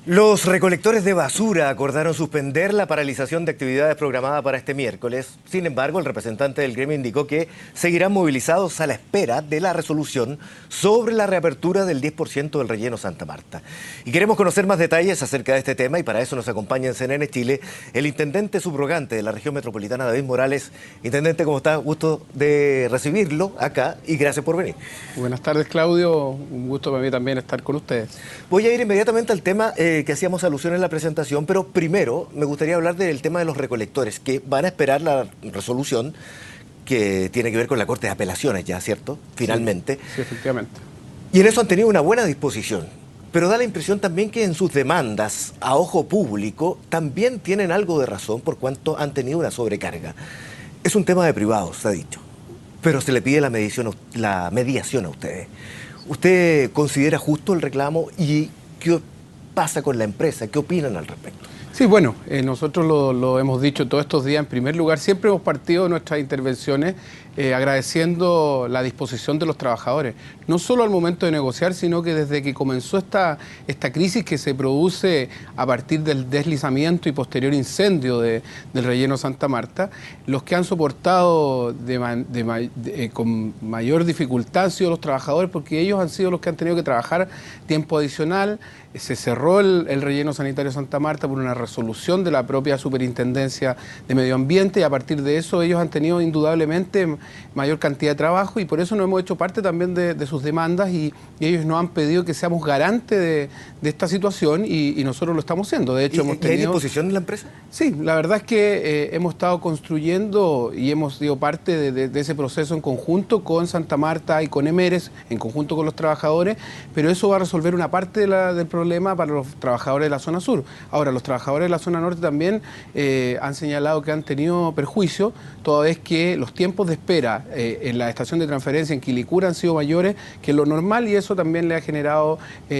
Los recolectores de basura acordaron suspender la paralización de actividades programada para este miércoles. Sin embargo, el representante del gremio indicó que seguirán movilizados a la espera de la resolución sobre la reapertura del 10% del relleno Santa Marta. Y queremos conocer más detalles acerca de este tema y para eso nos acompaña en CNN Chile el intendente subrogante de la región metropolitana, David Morales. Intendente, ¿cómo está? Gusto de recibirlo acá y gracias por venir. Buenas tardes, Claudio. Un gusto para mí también estar con ustedes. Voy a ir inmediatamente al tema que hacíamos alusión en la presentación, pero primero me gustaría hablar del tema de los recolectores, que van a esperar la resolución que tiene que ver con la Corte de Apelaciones ya, ¿cierto? Finalmente. Sí, efectivamente. Y en eso han tenido una buena disposición, pero da la impresión también que en sus demandas a ojo público también tienen algo de razón por cuanto han tenido una sobrecarga. Es un tema de privados, se ha dicho, pero se le pide la mediación a ustedes. ¿Usted considera justo el reclamo y qué pasa con la empresa? ¿Qué opinan al respecto? Sí, bueno, nosotros lo hemos dicho todos estos días. En primer lugar, siempre hemos partido de nuestras intervenciones agradeciendo la disposición de los trabajadores, no solo al momento de negociar, sino que desde que comenzó esta crisis que se produce a partir del deslizamiento y posterior incendio del relleno Santa Marta, los que han soportado con mayor dificultad han sido los trabajadores, porque ellos han sido los que han tenido que trabajar tiempo adicional. Se cerró el relleno sanitario Santa Marta por una resolución de la propia Superintendencia de Medio Ambiente y a partir de eso ellos han tenido indudablemente mayor cantidad de trabajo y por eso nos hemos hecho parte también de sus demandas y ellos nos han pedido que seamos garantes de esta situación y nosotros lo estamos haciendo. De hecho, hemos tenido... ¿Hay disposición de la empresa? Sí, la verdad es que hemos estado construyendo y hemos sido parte de ese proceso en conjunto con Santa Marta y con Emeres, en conjunto con los trabajadores, pero eso va a resolver una parte del problema para los trabajadores de la zona sur. Ahora, los trabajadores de la zona norte también han señalado que han tenido perjuicio, toda vez que los tiempos de espera en la estación de transferencia en Quilicura han sido mayores que lo normal y eso también le ha generado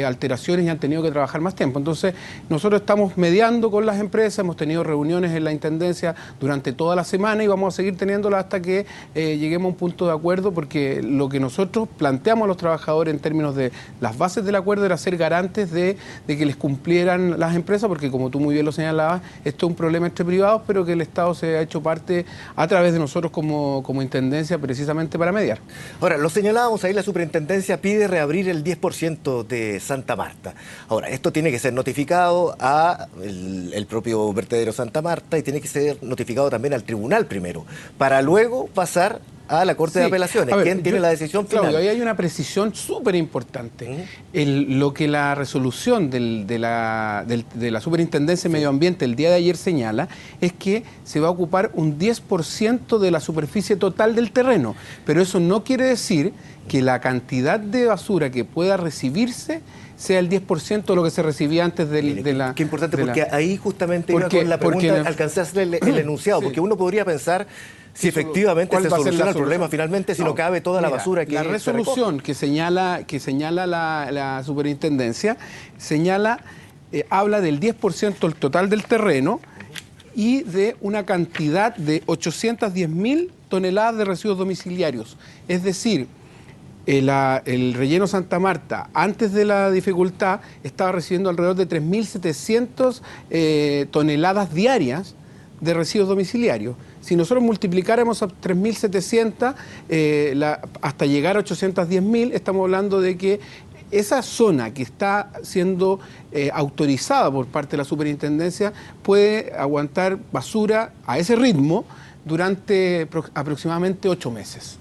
alteraciones y han tenido que trabajar más tiempo. Entonces, nosotros estamos mediando con las empresas, hemos tenido reuniones en la Intendencia durante toda la semana y vamos a seguir teniéndolas hasta que lleguemos a un punto de acuerdo, porque lo que nosotros planteamos a los trabajadores en términos de las bases del acuerdo era ser garantes de que les cumplieran las empresas, porque como tú muy bien lo señalabas, esto es un problema entre privados, pero que el Estado se ha hecho parte a través de nosotros como Intendencia precisamente para mediar. Ahora, lo señalábamos ahí, la Superintendencia pide reabrir el 10% de Santa Marta. Ahora, esto tiene que ser notificado a el propio vertedero Santa Marta y tiene que ser notificado también al tribunal primero, para luego pasar a la Corte de Apelaciones. ¿Quién tiene la decisión final? Claudio, ahí hay una precisión súper importante. Lo que la resolución de la Superintendencia de Medio Ambiente el día de ayer señala es que se va a ocupar un 10% de la superficie total del terreno, pero eso no quiere decir que la cantidad de basura que pueda recibirse sea el 10% de lo que se recibía antes de la... Qué importante, porque ahí justamente iba con la pregunta, alcancé a hacer el enunciado, porque uno podría pensar si efectivamente se soluciona el problema finalmente, si no cabe toda la basura que... La resolución que señala la Superintendencia, habla del 10% del total del terreno y de una cantidad de 810.000 toneladas de residuos domiciliarios. Es decir, el relleno Santa Marta, antes de la dificultad, estaba recibiendo alrededor de 3.700 toneladas diarias de residuos domiciliarios. Si nosotros multiplicáramos a 3.700 hasta llegar a 810.000, estamos hablando de que esa zona que está siendo autorizada por parte de la Superintendencia puede aguantar basura a ese ritmo durante aproximadamente 8 meses.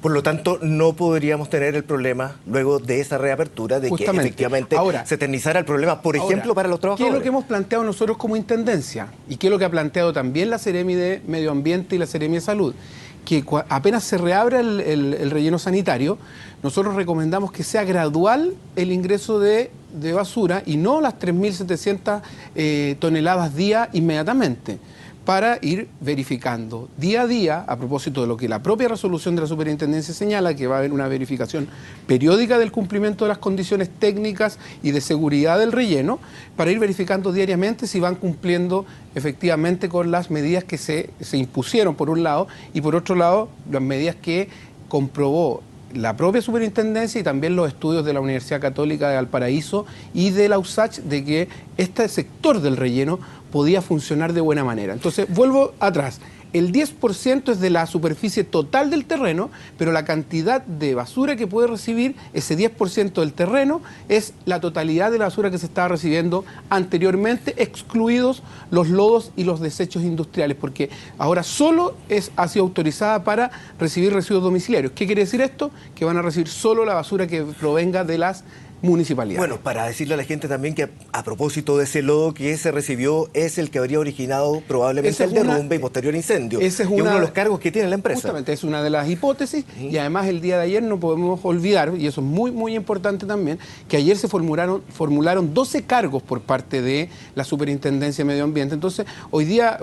Por lo tanto, no podríamos tener el problema luego de esa reapertura de que efectivamente se eternizara el problema, por ejemplo, para los trabajadores. ¿Qué es lo que hemos planteado nosotros como Intendencia? ¿Y qué es lo que ha planteado también la Seremi de Medio Ambiente y la Seremi de Salud? Que apenas se reabra el relleno sanitario, nosotros recomendamos que sea gradual el ingreso de basura y no las 3.700 toneladas día inmediatamente, para ir verificando día a día, a propósito de lo que la propia resolución de la Superintendencia señala, que va a haber una verificación periódica del cumplimiento de las condiciones técnicas y de seguridad del relleno, para ir verificando diariamente si van cumpliendo efectivamente con las medidas que se impusieron por un lado, y por otro lado las medidas que comprobó la propia superintendencia y también los estudios de la Universidad Católica de Valparaíso y de la USACH de que este sector del relleno podía funcionar de buena manera. Entonces, vuelvo atrás. El 10% es de la superficie total del terreno, pero la cantidad de basura que puede recibir ese 10% del terreno es la totalidad de la basura que se estaba recibiendo anteriormente, excluidos los lodos y los desechos industriales, porque ahora solo ha sido autorizada para recibir residuos domiciliarios. ¿Qué quiere decir esto? Que van a recibir solo la basura que provenga de las municipalidades. Bueno, para decirle a la gente también que a propósito de ese lodo que se recibió es el que habría originado probablemente el derrumbe y posterior incendio. Ese es uno de los cargos que tiene la empresa. Justamente, es una de las hipótesis y además el día de ayer no podemos olvidar, y eso es muy, muy importante también, que ayer se formularon 12 cargos por parte de la Superintendencia de Medio Ambiente. Entonces, hoy día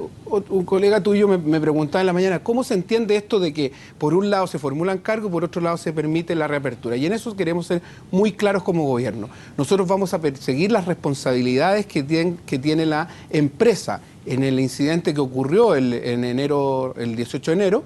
un colega tuyo me preguntaba en la mañana, ¿cómo se entiende esto de que por un lado se formulan cargos, por otro lado se permite la reapertura? Y en eso queremos ser muy claros como gobierno. Nosotros vamos a perseguir las responsabilidades que tiene la empresa en el incidente que ocurrió el 18 de enero,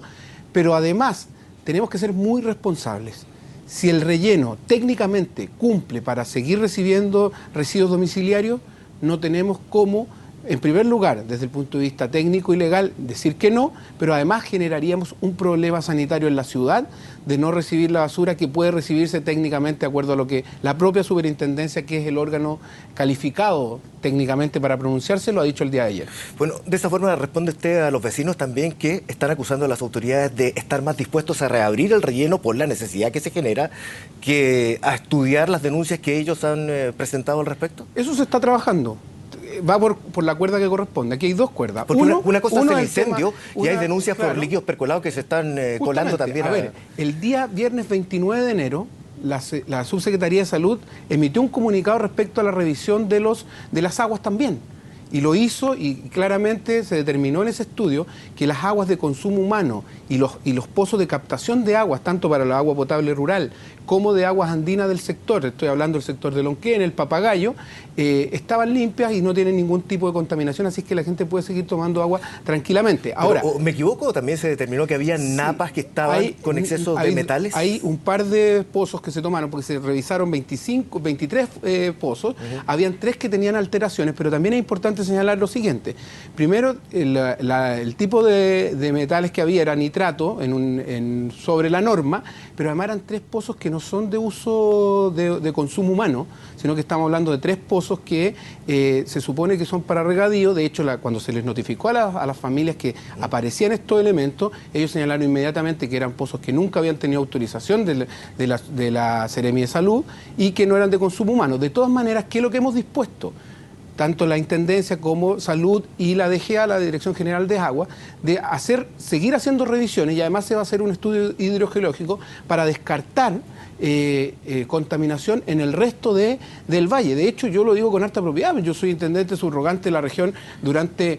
pero además tenemos que ser muy responsables. Si el relleno técnicamente cumple para seguir recibiendo residuos domiciliarios, no tenemos cómo, en primer lugar, desde el punto de vista técnico y legal, decir que no, pero además generaríamos un problema sanitario en la ciudad de no recibir la basura que puede recibirse técnicamente de acuerdo a lo que la propia superintendencia, que es el órgano calificado técnicamente para pronunciarse, lo ha dicho el día de ayer. Bueno, de esa forma responde usted a los vecinos también que están acusando a las autoridades de estar más dispuestos a reabrir el relleno por la necesidad que se genera que a estudiar las denuncias que ellos han presentado al respecto. Eso se está trabajando. Va por la cuerda que corresponde. Aquí hay dos cuerdas. Porque una cosa es el incendio y hay denuncias por líquidos percolados que se están colando también. A ver, el día viernes 29 de enero, la Subsecretaría de Salud emitió un comunicado respecto a la revisión de las aguas también. Y lo hizo y claramente se determinó en ese estudio que las aguas de consumo humano y los pozos de captación de aguas, tanto para la agua potable rural como de aguas andinas del sector, estoy hablando del sector de Lonquén, el Papagayo, estaban limpias y no tienen ningún tipo de contaminación, así que la gente puede seguir tomando agua tranquilamente. Ahora, pero, ¿me equivoco? ¿También se determinó que había napas que estaban con exceso de metales? Hay un par de pozos que se tomaron, porque se revisaron 23 pozos, habían 3 que tenían alteraciones, pero también es importante señalar lo siguiente. Primero, el tipo de metales que había era nitrato sobre la norma, pero además eran 3 pozos que no son de uso de consumo humano, sino que estamos hablando de 3 pozos que se supone que son para regadío. De hecho, cuando se les notificó a las familias que aparecían estos elementos, ellos señalaron inmediatamente que eran pozos que nunca habían tenido autorización de la Seremi de Salud y que no eran de consumo humano. De todas maneras, ¿qué es lo que hemos dispuesto? Tanto la Intendencia como Salud y la DGA, la Dirección General de Agua, de seguir haciendo revisiones, y además se va a hacer un estudio hidrogeológico para descartar contaminación en el resto del valle. De hecho, yo lo digo con harta propiedad, yo soy intendente subrogante de la región durante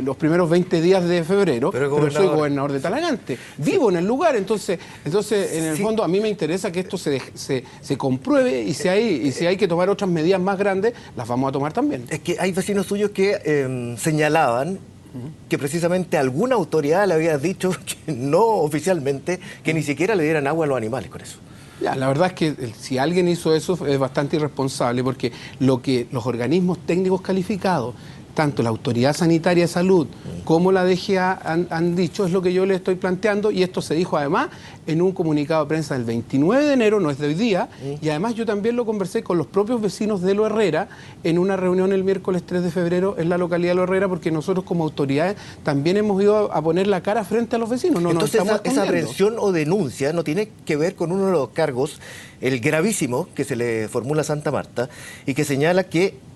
los primeros 20 días de febrero, pero soy gobernador de Talagante. Vivo en el lugar, entonces en el fondo a mí me interesa que esto se compruebe, y si hay que tomar otras medidas más grandes, las vamos a tomar también. Es que hay vecinos suyos que señalaban que precisamente alguna autoridad le había dicho que no oficialmente, que ni siquiera le dieran agua a los animales con eso. Ya, la verdad es que si alguien hizo eso es bastante irresponsable, porque lo que los organismos técnicos calificados, tanto la Autoridad Sanitaria de Salud como la DGA han dicho, es lo que yo le estoy planteando, y esto se dijo además en un comunicado de prensa del 29 de enero, no es de hoy día, y además yo también lo conversé con los propios vecinos de Lo Herrera en una reunión el miércoles 3 de febrero en la localidad de Lo Herrera, porque nosotros como autoridades también hemos ido a poner la cara frente a los vecinos. Entonces esa aprehensión o denuncia no tiene que ver con uno de los cargos, el gravísimo, que se le formula a Santa Marta y que señala que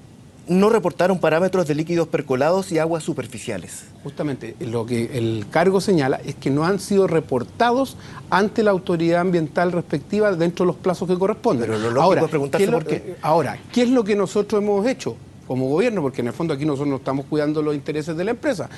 no reportaron parámetros de líquidos percolados y aguas superficiales. Justamente, lo que el cargo señala es que no han sido reportados ante la autoridad ambiental respectiva dentro de los plazos que corresponden. Pero lo lógico es preguntarse por qué. Ahora, ¿qué es lo que nosotros hemos hecho como gobierno? Porque en el fondo aquí nosotros no estamos cuidando los intereses de la empresa.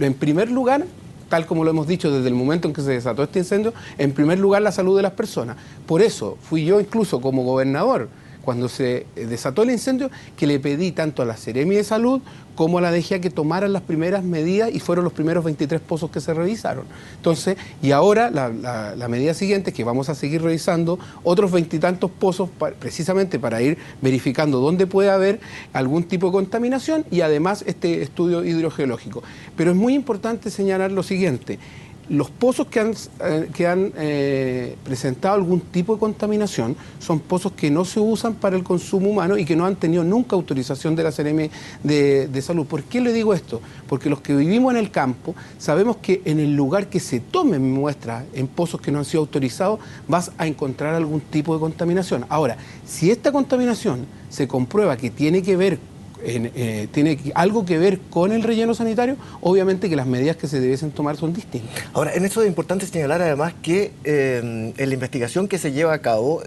En primer lugar, tal como lo hemos dicho desde el momento en que se desató este incendio, en primer lugar la salud de las personas. Por eso fui yo incluso como gobernador, cuando se desató el incendio, que le pedí tanto a la Seremi de Salud como a la DGA que tomaran las primeras medidas y fueron los primeros 23 pozos que se revisaron. Entonces, y ahora la medida siguiente es que vamos a seguir revisando otros 20 y tantos pozos precisamente para ir verificando dónde puede haber algún tipo de contaminación y además este estudio hidrogeológico. Pero es muy importante señalar lo siguiente. Los pozos que han presentado algún tipo de contaminación son pozos que no se usan para el consumo humano y que no han tenido nunca autorización de la Seremi de Salud. ¿Por qué le digo esto? Porque los que vivimos en el campo sabemos que en el lugar que se tomen muestras en pozos que no han sido autorizados vas a encontrar algún tipo de contaminación. Ahora, si esta contaminación se comprueba que tiene que ver tiene algo que ver con el relleno sanitario, obviamente que las medidas que se debiesen tomar son distintas. Ahora, en eso es importante señalar además que en la investigación que se lleva a cabo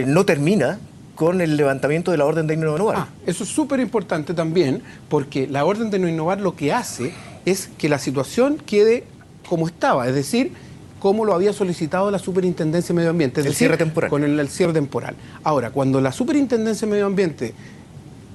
no termina con el levantamiento de la orden de no innovar. Eso es súper importante también, porque la orden de no innovar lo que hace es que la situación quede como estaba, es decir, como lo había solicitado la Superintendencia de Medio Ambiente, es decir, cierre temporal. Con el cierre temporal. Ahora, cuando la Superintendencia de Medio Ambiente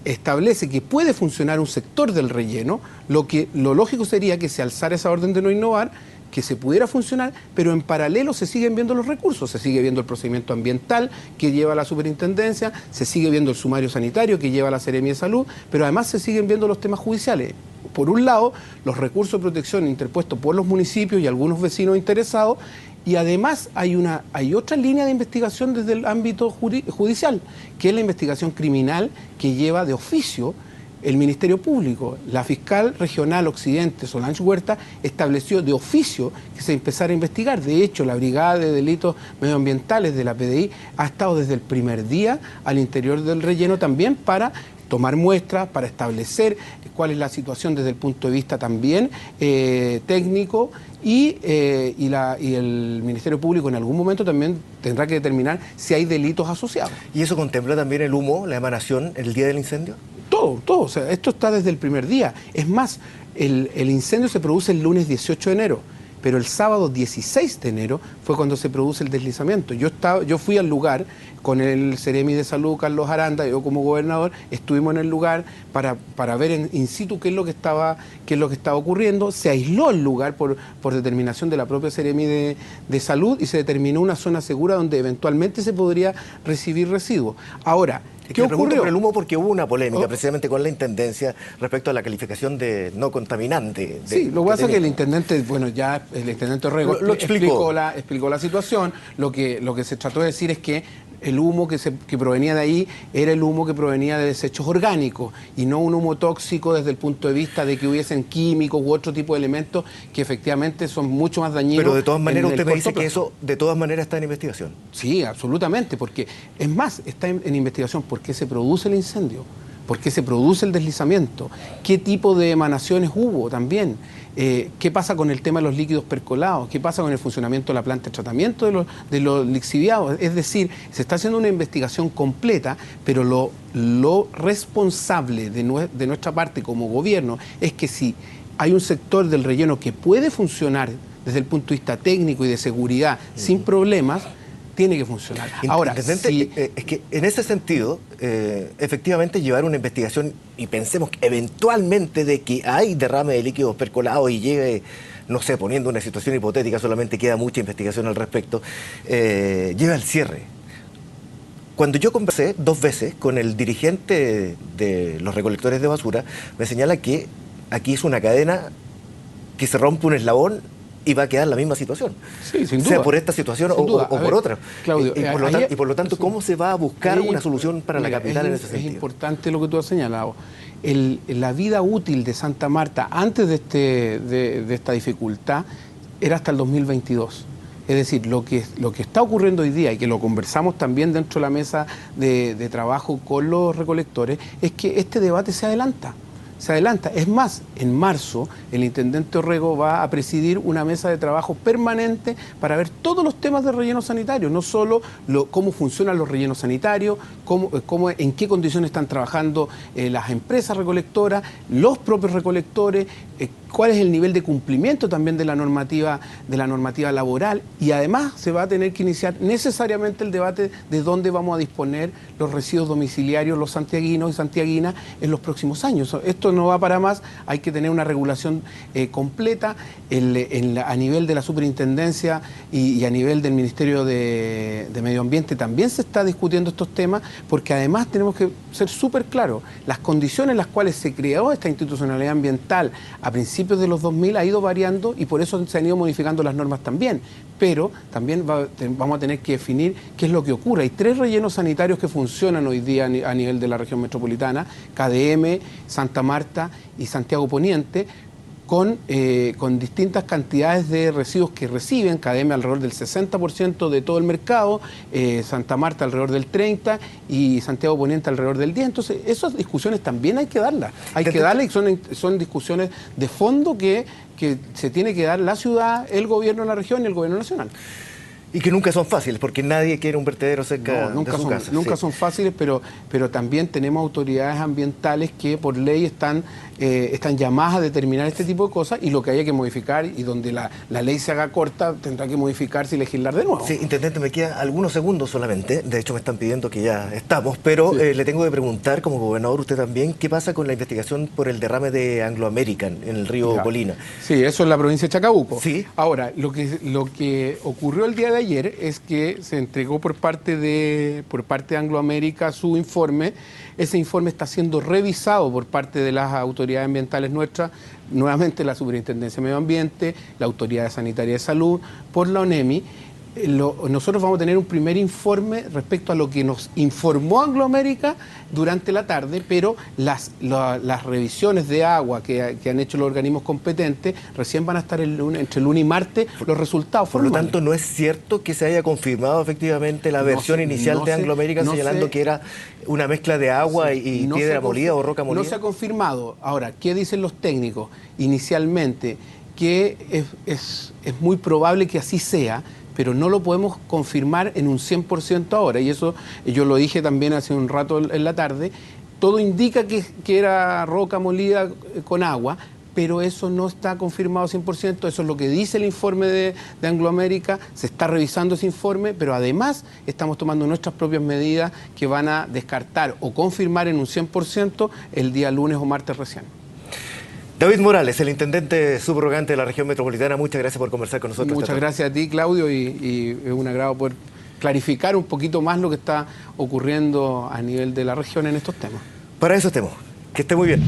establece que puede funcionar un sector del relleno, lo lógico sería que se alzara esa orden de no innovar, que se pudiera funcionar, pero en paralelo se siguen viendo los recursos, se sigue viendo el procedimiento ambiental que lleva la superintendencia, se sigue viendo el sumario sanitario que lleva la Seremi de Salud, pero además se siguen viendo los temas judiciales. Por un lado, los recursos de protección interpuestos por los municipios y algunos vecinos interesados, y además hay otra línea de investigación desde el ámbito judicial, que es la investigación criminal que lleva de oficio el Ministerio Público. La fiscal regional Occidente, Solange Huerta, estableció de oficio que se empezara a investigar. De hecho, la Brigada de Delitos Medioambientales de la PDI ha estado desde el primer día al interior del relleno también para tomar muestras, para establecer cuál es la situación desde el punto de vista también técnico y el Ministerio Público en algún momento también tendrá que determinar si hay delitos asociados. ¿Y eso contempla también el humo, la emanación, el día del incendio? Todo. O sea, esto está desde el primer día. Es más, el incendio se produce el lunes 18 de enero. Pero el sábado 16 de enero fue cuando se produce el deslizamiento. Yo fui al lugar con el Seremi de Salud, Carlos Aranda, yo como gobernador, estuvimos en el lugar para ver in situ qué es lo que estaba ocurriendo. Se aisló el lugar por determinación de la propia Seremi de Salud y se determinó una zona segura donde eventualmente se podría recibir residuos. Ahora, ¿qué ocurrió? Por el humo porque hubo una polémica precisamente con la Intendencia respecto a la calificación de no contaminante. Sí, lo que pasa es que el Intendente, ya el Intendente Orrego explicó la situación. Lo que se trató de decir es que el humo que provenía de ahí era el humo que provenía de desechos orgánicos y no un humo tóxico desde el punto de vista de que hubiesen químicos u otro tipo de elementos que efectivamente son mucho más dañinos. Pero de todas maneras usted me dice que eso de todas maneras está en investigación. Sí, absolutamente, porque es más, está en investigación por qué se produce el incendio, por qué se produce el deslizamiento, qué tipo de emanaciones hubo también. ¿Qué pasa con el tema de los líquidos percolados? ¿Qué pasa con el funcionamiento de la planta de tratamiento de los lixiviados? Es decir, se está haciendo una investigación completa, pero lo responsable de nuestra parte como gobierno es que si hay un sector del relleno que puede funcionar desde el punto de vista técnico y de seguridad sin problemas, tiene que funcionar. Ahora, es que en ese sentido, efectivamente llevar una investigación y pensemos eventualmente de que hay derrame de líquidos percolados y llegue, no sé, poniendo una situación hipotética, solamente queda mucha investigación al respecto, lleva al cierre. Cuando yo conversé 2 veces con el dirigente de los recolectores de basura, me señala que aquí es una cadena que se rompe un eslabón y va a quedar la misma situación. Sí, sin duda. Sea por esta situación o por otra. Claudio, y por lo tanto, ¿cómo se va a buscar una solución para la capital en ese sentido? Es importante lo que tú has señalado. La vida útil de Santa Marta antes de esta dificultad era hasta el 2022. Es decir, lo que está ocurriendo hoy día y que lo conversamos también dentro de la mesa de trabajo con los recolectores es que este debate se adelanta. Es más, en marzo el Intendente Orrego va a presidir una mesa de trabajo permanente para ver todos los temas de relleno sanitario, no solo cómo funcionan los rellenos sanitarios, en qué condiciones están trabajando las empresas recolectoras, los propios recolectores, cuál es el nivel de cumplimiento también de la normativa laboral, y además se va a tener que iniciar necesariamente el debate de dónde vamos a disponer los residuos domiciliarios, los santiaguinos y santiaguinas en los próximos años. Esto no va para más, hay que tener una regulación completa a nivel de la superintendencia y a nivel del Ministerio de Medio Ambiente. También se está discutiendo estos temas, porque además tenemos que ser súper claros, las condiciones en las cuales se creó esta institucionalidad ambiental a principios de los 2000 ha ido variando, y por eso se han ido modificando las normas también, pero también vamos a tener que definir qué es lo que ocurre. Hay 3 rellenos sanitarios que funcionan hoy día a nivel de la región metropolitana: KDM, Santa Marta y Santiago Poniente, con distintas cantidades de residuos que reciben. KDM alrededor del 60% de todo el mercado, Santa Marta alrededor del 30% y Santiago Poniente alrededor del 10%. Entonces, esas discusiones también hay que darlas. Hay que darlas, y son discusiones de fondo que se tiene que dar la ciudad, el gobierno de la región y el gobierno nacional. Y que nunca son fáciles, porque nadie quiere un vertedero cerca nunca de su casa. Nunca sí. son fáciles, pero también tenemos autoridades ambientales que por ley están llamadas a determinar este tipo de cosas, y lo que haya que modificar, y donde la ley se haga corta, tendrá que modificarse y legislar de nuevo. Sí, intendente, me quedan algunos segundos solamente. De hecho, me están pidiendo que ya estamos, pero Sí. le tengo que preguntar, como gobernador, usted también, ¿qué pasa con la investigación por el derrame de Anglo American en el río Ya. Colina? Sí, eso es la provincia de Chacabuco. Sí. Ahora, lo que ocurrió el día de ayer es que se entregó por parte de Anglo American su informe. Ese informe está siendo revisado por parte de las autoridades ambientales nuestras, nuevamente la Superintendencia de Medio Ambiente, la Autoridad Sanitaria de Salud, por la ONEMI. Nosotros vamos a tener un primer informe respecto a lo que nos informó Anglo American durante la tarde, pero las revisiones de agua que han hecho los organismos competentes recién van a estar entre lunes y martes los resultados. Por lo tanto, ¿no es cierto que se haya confirmado efectivamente la versión inicial de Anglo American señalando que era una mezcla de agua y piedra molida o roca molida? No se ha confirmado. Ahora, ¿qué dicen los técnicos? Inicialmente, que es muy probable que así sea, pero no lo podemos confirmar en un 100% ahora, y eso yo lo dije también hace un rato en la tarde. Todo indica que era roca molida con agua, pero eso no está confirmado 100%, eso es lo que dice el informe de Anglo American. Se está revisando ese informe, pero además estamos tomando nuestras propias medidas que van a descartar o confirmar en un 100% el día lunes o martes recién. David Morales, el intendente subrogante de la región metropolitana, muchas gracias por conversar con nosotros. Muchas gracias a ti, Claudio, y es un agrado poder clarificar un poquito más lo que está ocurriendo a nivel de la región en estos temas. Para eso estemos. Que esté muy bien.